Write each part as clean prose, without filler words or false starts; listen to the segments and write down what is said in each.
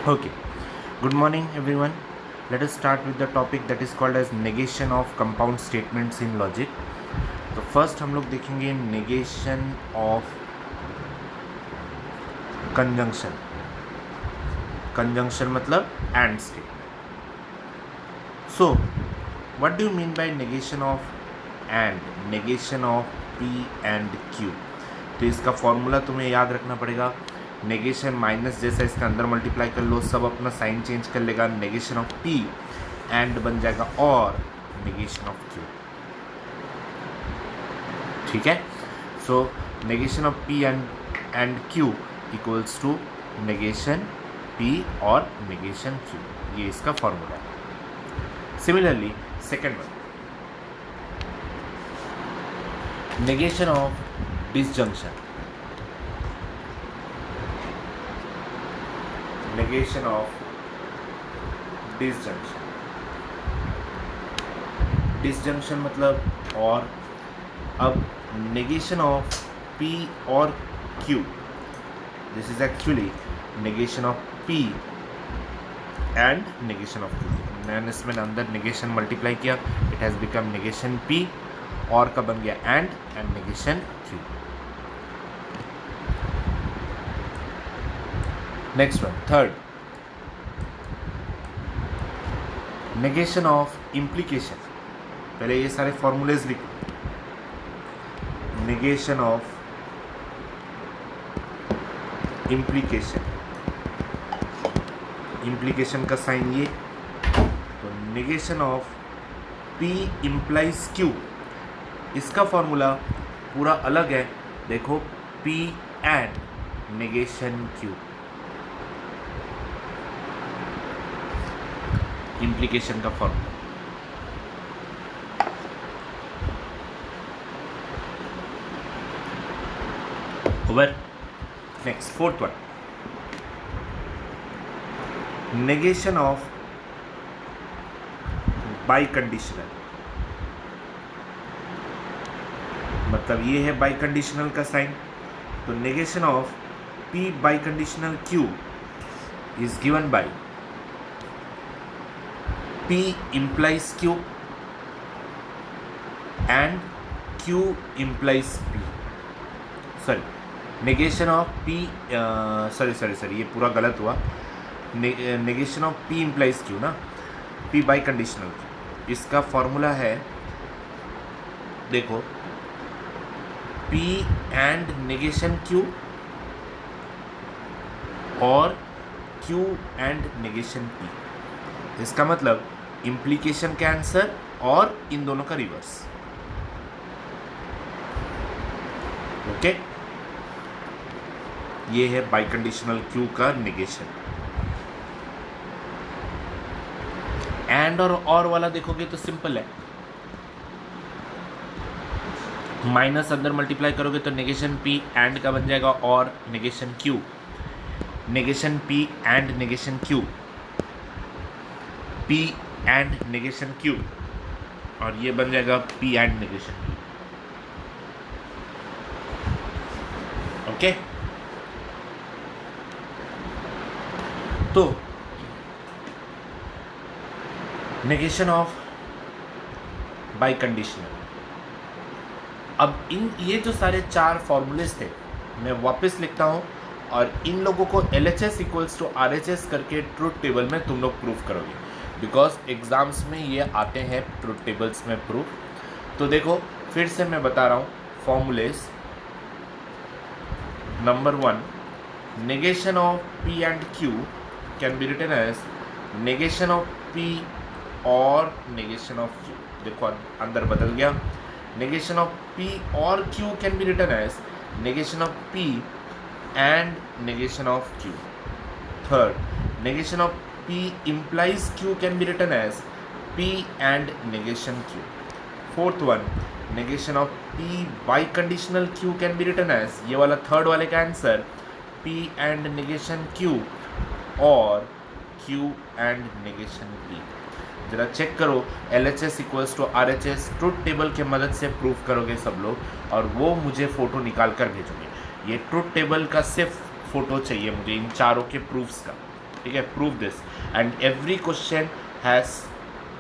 Okay. Good morning, everyone. Let us start with the topic that is called as negation of compound statements in logic. तो first हम लोग देखेंगे negation of conjunction. Conjunction मतलब and statement. So, what do you mean by negation of and? Negation of P and Q. तो इसका formula तुम्हें याद रखना पड़ेगा. नेगेशन माइनस जैसा इसका अंदर मल्टीप्लाई कर लो, सब अपना साइन चेंज कर लेगा. नेगेशन ऑफ पी एंड बन जाएगा और नेगेशन ऑफ क्यू. ठीक है. So negation of P and Q equals to negation P और नेगेशन क्यू. ये इसका फॉर्मूला है. Similarly second one, negation of disjunction. Negation of disjunction. Disjunction मतलब और. अब negation of P और Q. This is actually negation of P and negation of Q. मैंने इसमें अंदर negation multiply किया, it has become negation P और का बन गया and negation Q. Next one, third, negation of implication. पहले ये सारे फॉर्मूलेज लिखो. Negation of implication. इम्प्लीकेशन का साइन ये. तो negation of P implies Q. इसका फॉर्मूला पूरा अलग है. देखो, P and negation Q. Implication का formula. Over. Next fourth one, negation of biconditional. मतलब ये है बाई कंडीशनल का साइन. तो नेगेशन ऑफ P बाई कंडीशनल Q is given by P implies Q and Q implies P. Sorry, negation of P, sorry ये पूरा गलत हुआ. Negation of P implies Q ना, P बाई कंडीशनल Q. इसका फॉर्मूला है, देखो, P एंड नेगेशन Q और Q एंड नेगेशन P. इसका मतलब इम्प्लीकेशन का आंसर और इन दोनों का रिवर्स. ओके. ये है बाई कंडीशनल Q का नेगेशन. एंड और वाला देखोगे तो सिंपल है. माइनस अंदर मल्टीप्लाई करोगे तो नेगेशन P एंड का बन जाएगा और negation Q. Negation P and negation Q, P and negation Q, और ये बन जाएगा P and negation Q. Okay. तो नेगेशन ऑफ बाई कंडीशनल. अब ये जो सारे चार फॉर्मूलेज थे मैं वापस लिखता हूँ और इन लोगों को LHS इक्वल्स टू RHS करके ट्रूथ टेबल में तुम लोग प्रूफ करोगे, बिकॉज एग्जाम्स में ये आते हैं ट्रूथ टेबल्स में प्रूफ. तो देखो, फिर से मैं बता रहा हूँ formulas. Number one, negation of P and Q can be written as negation of P और नेगेशन ऑफ Q. देखो अंदर बदल गया. negation of P or Q can be written as negation of P and negation of Q. Third, negation of P implies Q can be written as P and negation Q. Fourth one, negation of P by conditional Q can be written as, ये वाला third वाले का answer P and negation Q और Q and negation P. जरा check करो, LHS equals to RHS truth table के मदद से प्रूफ करोगे सब लोग, और वो मुझे फ़ोटो निकाल कर भेजोगे. ये ट्रूथ टेबल का सिर्फ फ़ोटो चाहिए मुझे इन चारों के प्रूफ्स का. ठीक है, prove this and every question has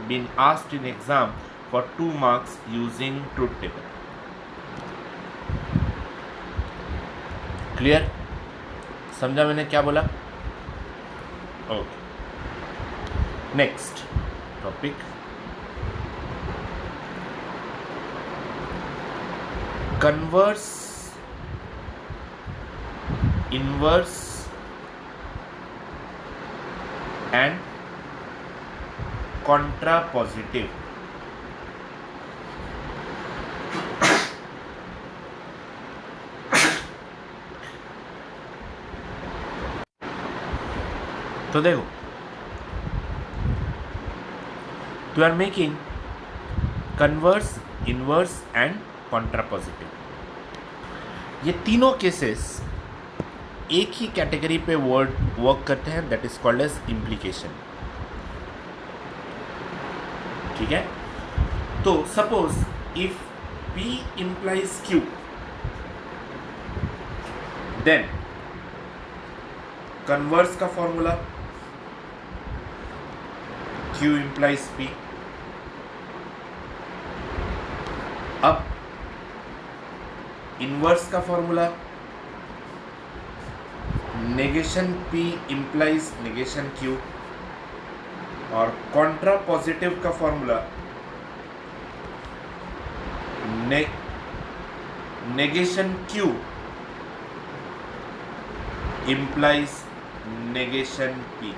been asked in exam for 2 marks using truth table. Clear? समझा मैंने क्या बोला? Okay, next topic, converse, inverse and contrapositive. तो देखो, you are making converse, inverse and contrapositive. ये तीनों केसेस एक ही category पे वर्क करते हैं, that is called as implication. ठीक है, तो suppose if P implies Q, then converse का फॉर्मूला Q implies P। अब इनवर्स का formula negation P implies negation Q, और कॉन्ट्रा पॉजिटिव का formula negation Q implies negation P।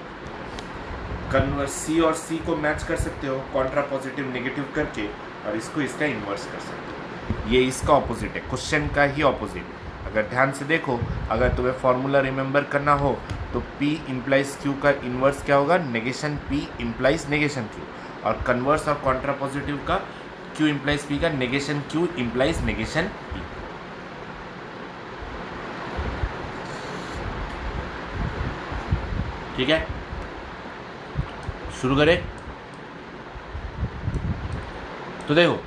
Converse C और C को मैच कर सकते हो कॉन्ट्रा पॉजिटिव नेगेटिव करके, और इसको इसका इन्वर्स कर सकते हो। ये इसका ऑपोजिट है, क्वेश्चन का ही ऑपोजिट। अगर ध्यान से देखो, अगर तुम्हें फॉर्मूला रिमेंबर करना हो तो P implies Q का इन्वर्स क्या होगा? Negation P implies negation Q, और कन्वर्स और कॉन्ट्रा पॉजिटिव का Q implies P का negation Q implies negation P। ठीक है, शुरू करें। तो देखो,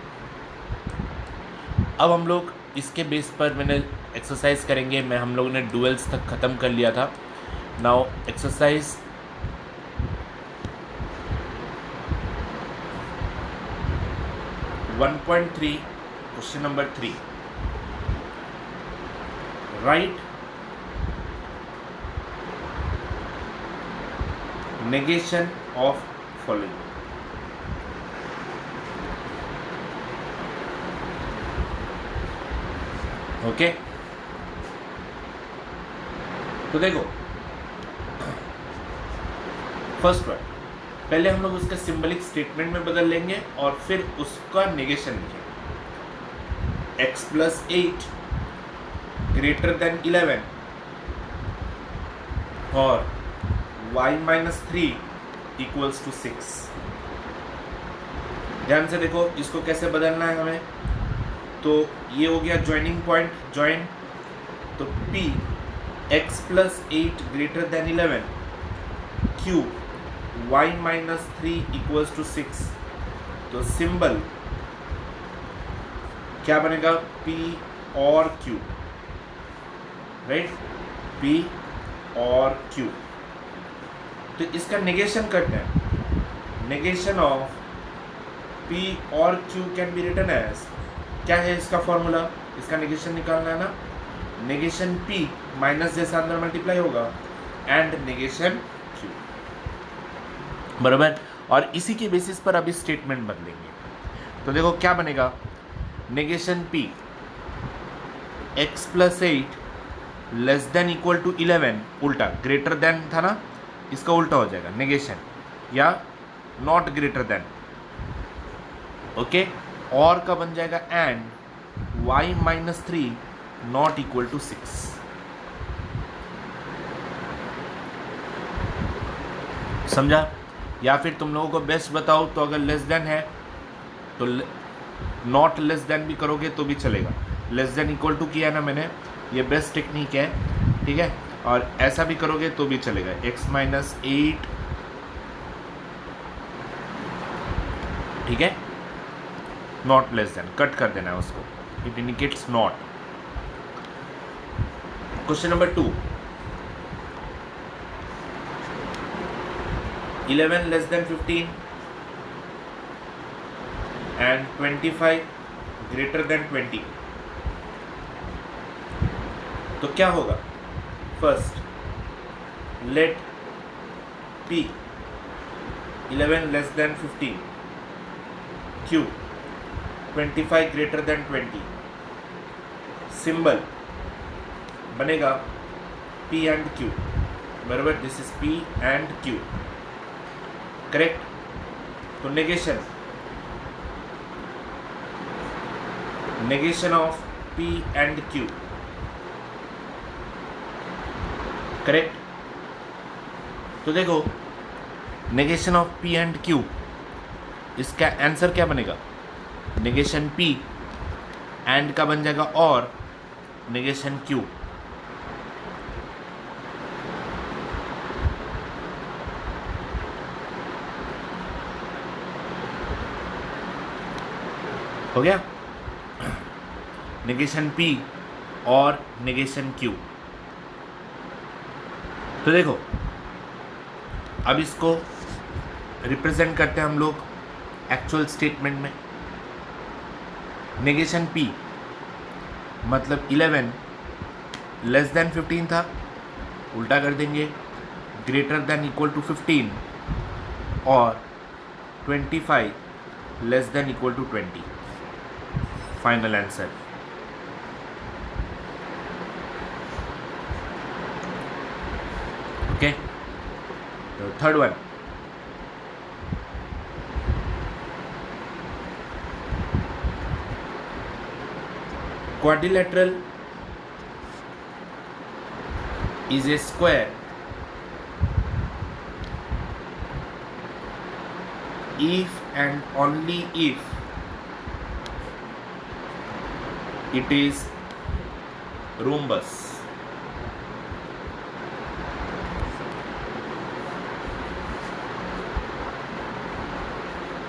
अब हम लोग इसके बेस पर मैंने एक्सरसाइज करेंगे। हम लोगों ने डुएल्स तक ख़त्म कर लिया था। Now exercise 1.3 question number 3, right negation of following। Okay, तो देखो फर्स्ट वर्ड, पहले हम लोग उसका सिंबलिक स्टेटमेंट में बदल लेंगे और फिर उसका नेगेशन लिखेंगे। x + 8 ग्रेटर देन 11 और y - 3 = 6। ध्यान से देखो इसको कैसे बदलना है हमें। तो ये हो गया ज्वाइनिंग पॉइंट, ज्वाइन। तो P x + 8 greater than 11 Q y - 3 = 6। तो सिंबल क्या बनेगा? P और Q, राइट, P और Q। तो इसका नेगेशन करते हैं। नेगेशन ऑफ P और Q can be written as, क्या है इसका फॉर्मूला? इसका नेगेशन निकालना है ना, नेगेशन P माइनस जैसा अंदर मल्टीप्लाई होगा एंड नेगेशन Q, बराबर। और इसी के बेसिस पर अभी स्टेटमेंट बदलेंगे। तो देखो क्या बनेगा, नेगेशन P x + 8 <= 11, उल्टा ग्रेटर देन था ना, इसका उल्टा हो जाएगा नेगेशन, या नॉट ग्रेटर देन। ओके, और का बन जाएगा एंड y - 3 ≠ 6। समझा? या फिर तुम लोगों को बेस्ट बताओ तो अगर लेस देन है तो नॉट लेस देन भी करोगे तो भी चलेगा। लेस देन = किया ना मैंने, ये बेस्ट टेक्निक है, ठीक है। और ऐसा भी करोगे तो भी चलेगा, x - 8, ठीक है, नॉट लेस देन, कट कर देना है उसको, it indicates not. Question number 2, 11 less than 15 and 25 greater than 20। तो क्या होगा? First let P 11 less than 15 Q 25 greater than 20। Symbol बनेगा P एंड Q, बराबर, this is P and Q, correct. तो negation of P and Q, correct. तो देखो negation of P and Q, इसका answer क्या बनेगा? नेगेशन P एंड का बन जाएगा और नेगेशन Q। हो गया? नेगेशन P और नेगेशन Q। तो देखो अब इसको रिप्रेजेंट करते हैं हम लोग एक्चुअल स्टेटमेंट में। नेगेशन P मतलब 11 लेस देन 15 था, उल्टा कर देंगे, ग्रेटर देन इक्वल टू 15 और 25 less than equal to 20। Final answer. Okay, तो third one, quadrilateral is a square if and only if it is rhombus।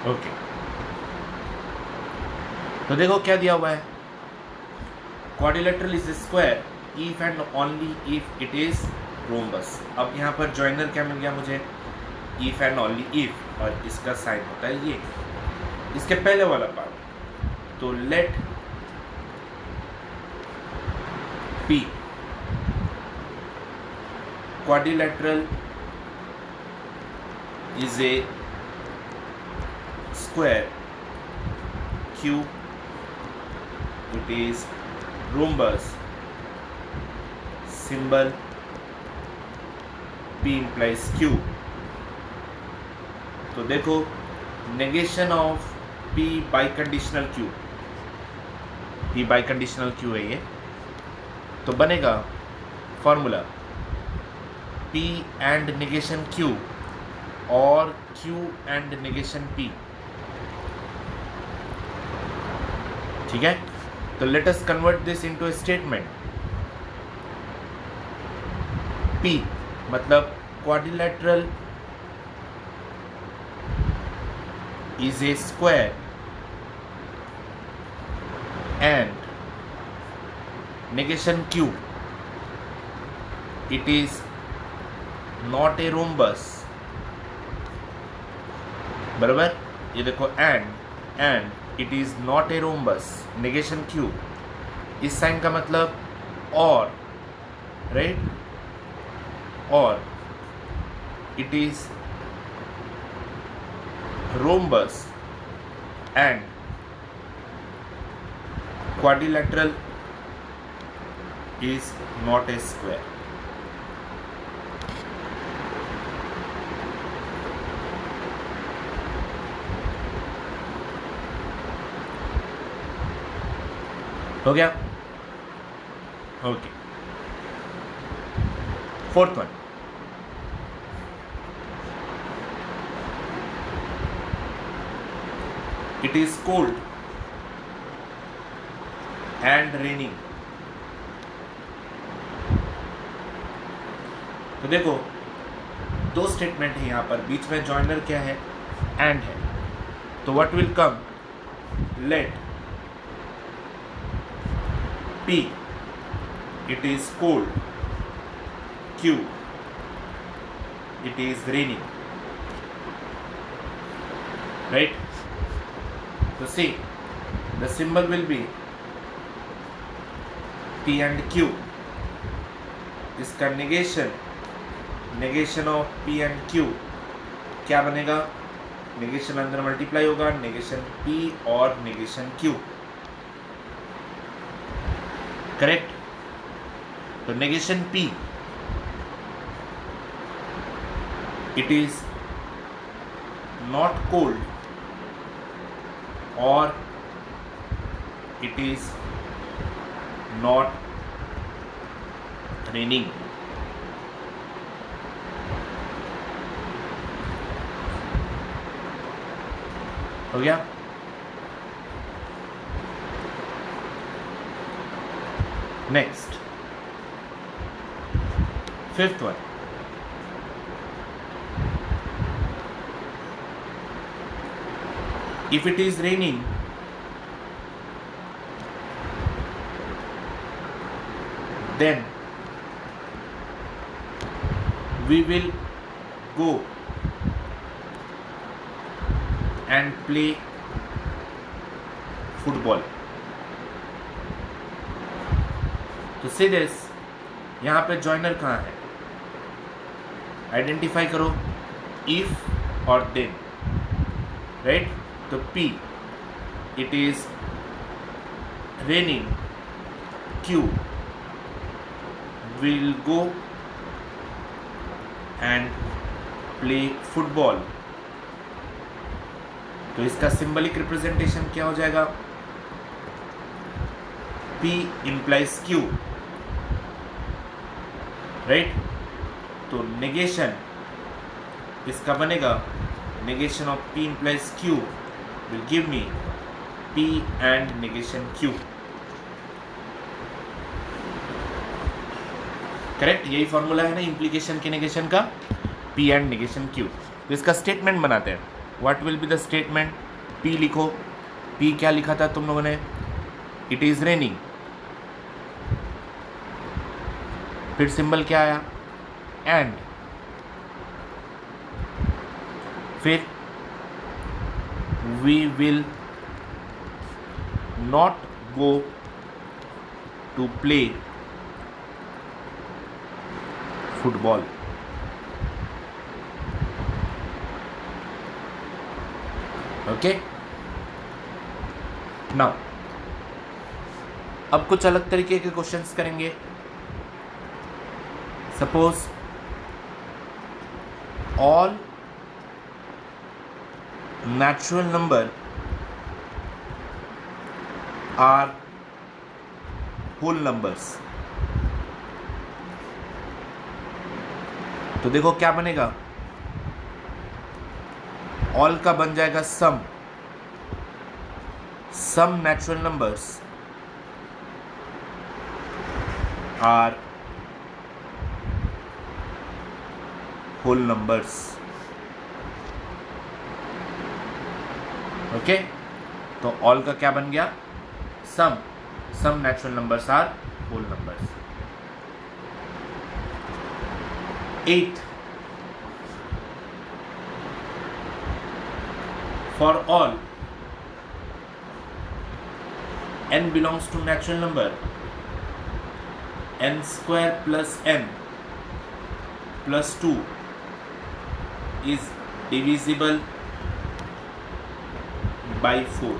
Okay, तो देखो क्या दिया हुआ है, quadrilateral is square if and only if it is rhombus. अब यहाँ पर जॉइनर क्या मिल गया मुझे? इफ एंड ओनली इफ, और इसका साइन होता है ये। इसके पहले वाला पार्ट, तो let P quadrilateral is a square Q it is rhombus, symbol P implies Q। तो देखो नेगेशन ऑफ P बाई कंडीशनल Q, P बाई कंडीशनल Q है ये, तो बनेगा formula P and negation Q और Q एंड नेगेशन P। ठीक है, तो let us convert this into A statement. P मतलब quadrilateral is a square and negation Q it is not a rhombus, बराबर। ये देखो and it is not a rhombus, negation Q, इस sign का मतलब और, राइट, और it is rhombus and quadrilateral is not a square। हो गया? Okay, fourth one, it is cold and raining। तो देखो दो स्टेटमेंट है यहाँ पर, बीच में जॉइनर क्या है? एंड है। तो what will come? Let P it is cold, Q it is raining। right? So see, the symbol will be P and Q. इसका negation of P and Q क्या बनेगा? नेगेशन अंदर मल्टीप्लाई होगा, negation P और negation Q, correct? तो negation P, it is not cold or it is not raining. हो गया? Next, fifth one, if it is raining, then we will go and play football. तो say this, यहाँ पे joiner कहाँ है? Identify करो, if और then, राइट? तो P, it is raining, Q, will go and play football. तो इसका सिंबलिक रिप्रेजेंटेशन क्या हो जाएगा? P implies Q, right? तो नेगेशन इसका बनेगा, negation of P implies Q will give me P and negation Q, correct? यही फॉर्मूला है ना इम्प्लीकेशन के नेगेशन का, P and negation Q. तो इसका स्टेटमेंट बनाते हैं. What will be the statement? P लिखो. P क्या लिखा था तुम लोगों ने? It is raining. फिर सिंबल क्या आया? एंड. फिर we will not go to play football. Okay? Now, अब कुछ अलग तरीके के क्वेश्चंस करेंगे. Suppose all natural number are whole numbers. तो देखो क्या बनेगा? ऑल का बन जाएगा some natural numbers are whole numbers. Okay? तो ऑल का क्या बन गया? Some natural numbers are whole numbers. 8, for all n belongs to natural number, n square plus n plus 2 is divisible by 4.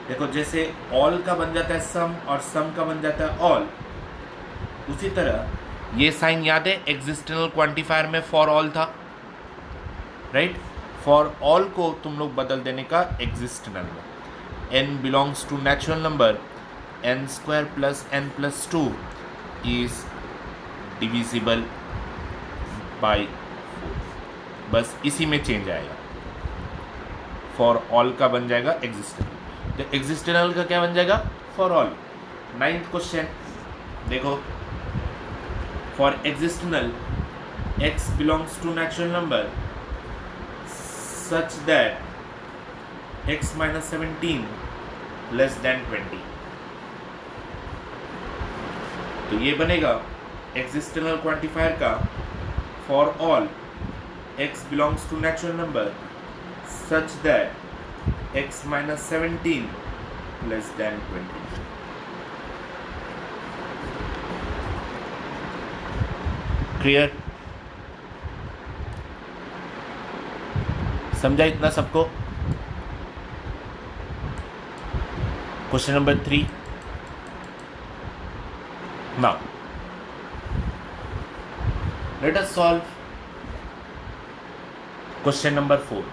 देखो जैसे all का बन जाता है सम और सम का बन जाता है ऑल, उसी तरह ये साइन याद है एक्जिस्टेंशनल क्वांटिफायर में फॉर ऑल था, राइट? फॉर ऑल को तुम लोग बदल देने का एक्जिस्टेंशनल में. n belongs to natural number, n square plus n plus 2 is divisible by 4. बस इसी में चेंज आएगा. फॉर ऑल का बन जाएगा एक्जिस्टेंशनल, तो एक्जिस्टेंशनल का क्या बन जाएगा? For all. 9th क्वेश्चन देखो. For existential x belongs to natural number such that x minus 17 less than 20. तो ये बनेगा एक्जिस्टेंशनल क्वांटिफायर का for all x belongs to natural number such that x minus 17 less than 20. Clear? समझा इतना सबको? Question number 3. Now let us solve question number 4.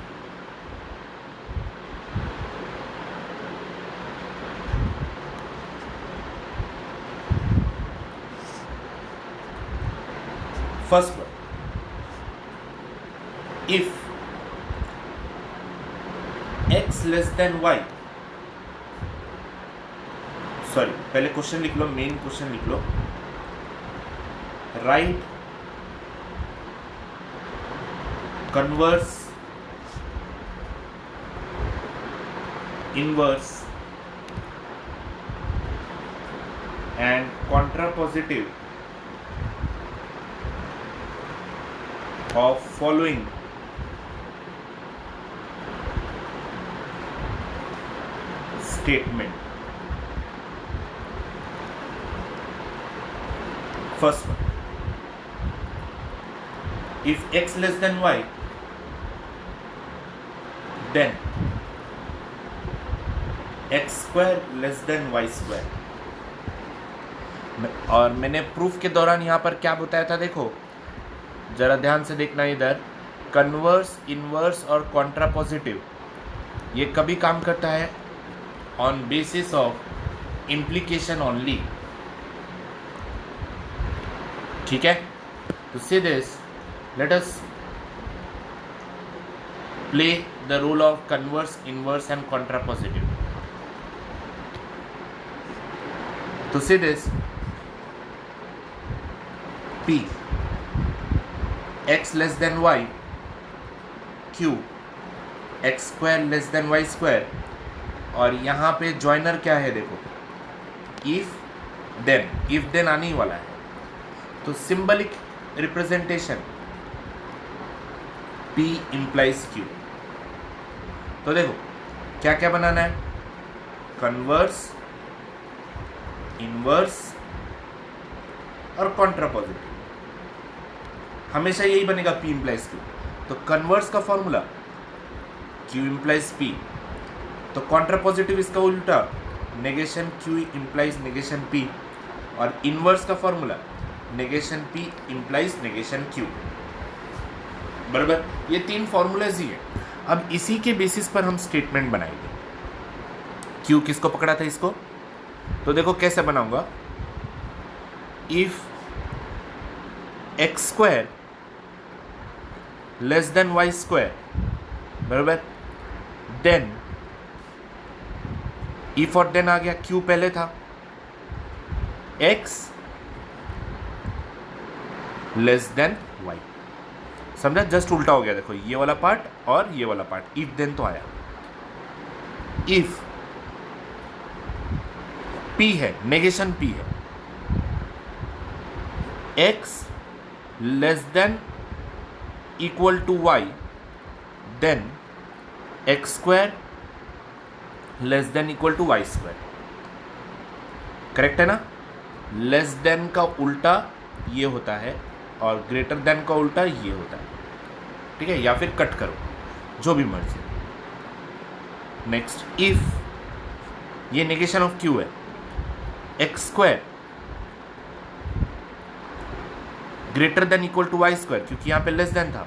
First one, if x less than y, sorry पहले question लिख लो, main question लिख लो. Write converse inverse and contrapositive of following statement. First one, if x less than y, then x square less than y square. और मैंने proof के दौरान यहाँ पर क्या बताया था, देखो जरा ध्यान से देखना इधर. कन्वर्स, इनवर्स और कॉन्ट्रापोजिटिव ये कभी काम करता है on basis of implication only. ठीक है? To see this, let us play the role of converse, inverse and contrapositive. To see this, P x less than y, Q x square less than y square, और यहाँ पे joiner क्या है देखो, if then आने ही वाला है. तो symbolic representation P implies Q. तो देखो क्या क्या बनाना है, कन्वर्स, इनवर्स और कॉन्ट्रापोजिटिव. हमेशा यही बनेगा P implies Q. तो कन्वर्स का फॉर्मूला Q implies P. तो कॉन्ट्रापोजिटिव इसका उल्टा negation Q implies negation P. और इनवर्स का formula negation P implies negation Q. बराबर, ये तीन फॉर्मूलाज ही है. अब इसी के बेसिस पर हम स्टेटमेंट बनाएंगे. Q किसको पकड़ा था, इसको. तो देखो कैसे बनाऊंगा. If x square less then y square, बराबर, देन इफ और देन आ गया, Q पहले था, x लेस देन y. समझा? जस्ट उल्टा हो गया. देखो ये वाला पार्ट और ये वाला पार्ट. इफ देन तो आया. इफ P है, नेगेशन P है, x less than equal to y, then x square less than equal to y square. Correct है ना? लेस देन का उल्टा ये होता है और ग्रेटर देन का उल्टा ये होता है. ठीक है? या फिर कट करो, जो भी मर्जी. नेक्स्ट, इफ ये नेगेशन ऑफ Q है, x square greater than equal to y square, क्योंकि यहां पे लेस देन था,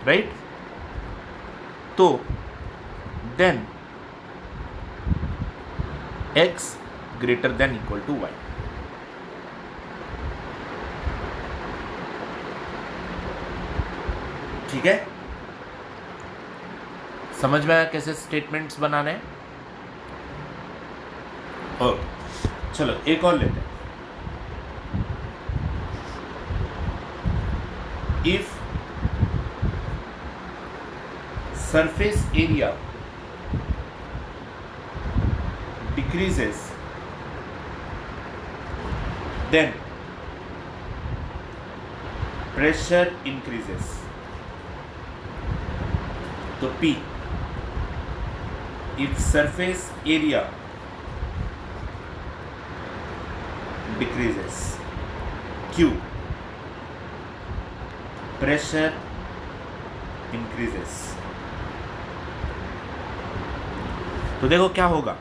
राइट? तो then x greater than equal to y. ठीक है? समझ में आया कैसे स्टेटमेंट्स बनाने हैं? और चलो एक और लेते हैं. If surface area decreases then pressure increases. तो P, if surface area decreases, Q, pressure increases। तो देखो क्या होगा,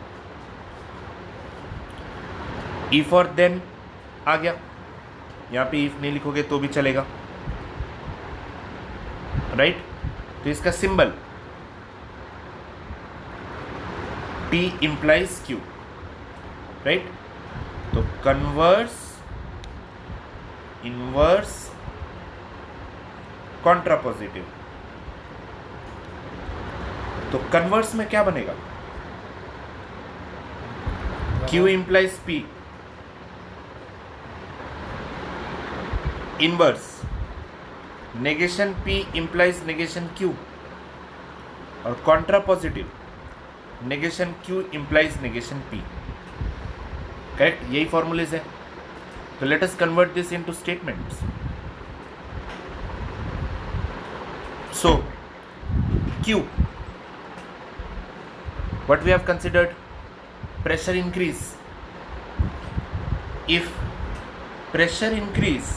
इफ और देन आ गया, यहाँ पे इफ नहीं लिखोगे तो भी चलेगा, राइट। तो इसका symbol P implies Q, right. तो कन्वर्स, इनवर्स, कॉन्ट्रापोजिटिव। तो कन्वर्स में क्या बनेगा, Q implies P, inverse negation P implies negation Q, और contrapositive negation Q implies negation P। Correct, यही फॉर्मूलेज है। तो let us convert this into statements. So Q, what we have considered, pressure increase. If pressure increase,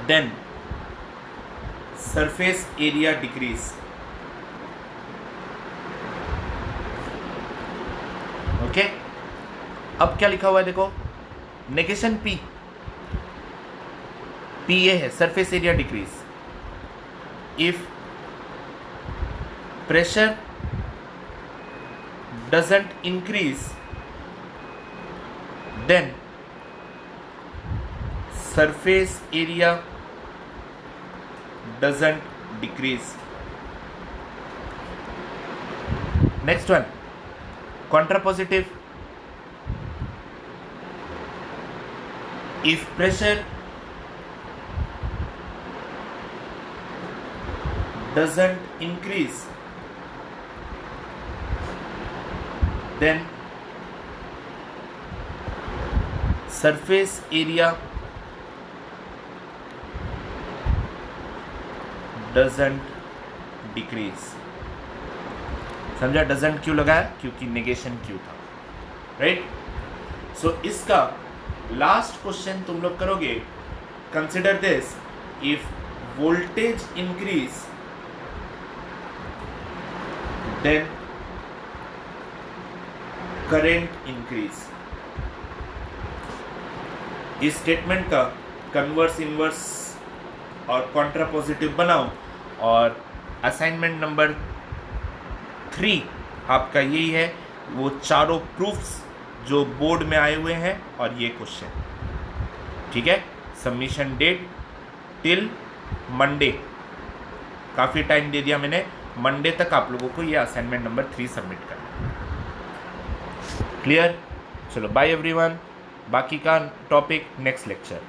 then surface area decrease। Okay, अब क्या लिखा हुआ है देखो, नेगेशन P, P ये है surface area decrease. If pressure doesn't increase, then surface area doesn't decrease। Next one, contrapositive, if pressure doesn't increase, then surface area doesn't decrease। समझा doesn't क्यों लगाया, क्योंकि नेगेशन क्यों था, राइट। सो इसका लास्ट क्वेश्चन तुम लोग करोगे, consider this, if voltage increase then current increase. इस स्टेटमेंट का कन्वर्स, इनवर्स और कॉन्ट्रापोजिटिव बनाओ, और असाइनमेंट नंबर 3 आपका यही है, वो चारों प्रूफ्स जो बोर्ड में आए हुए हैं और ये क्वेश्चन, ठीक है। सबमिशन डेट टिल मंडे, काफ़ी टाइम दे दिया मैंने, मंडे तक आप लोगों को ये असाइनमेंट नंबर 3 सबमिट करना। क्लियर, चलो बाय एवरीवन, बाकी का टॉपिक नेक्स्ट लेक्चर।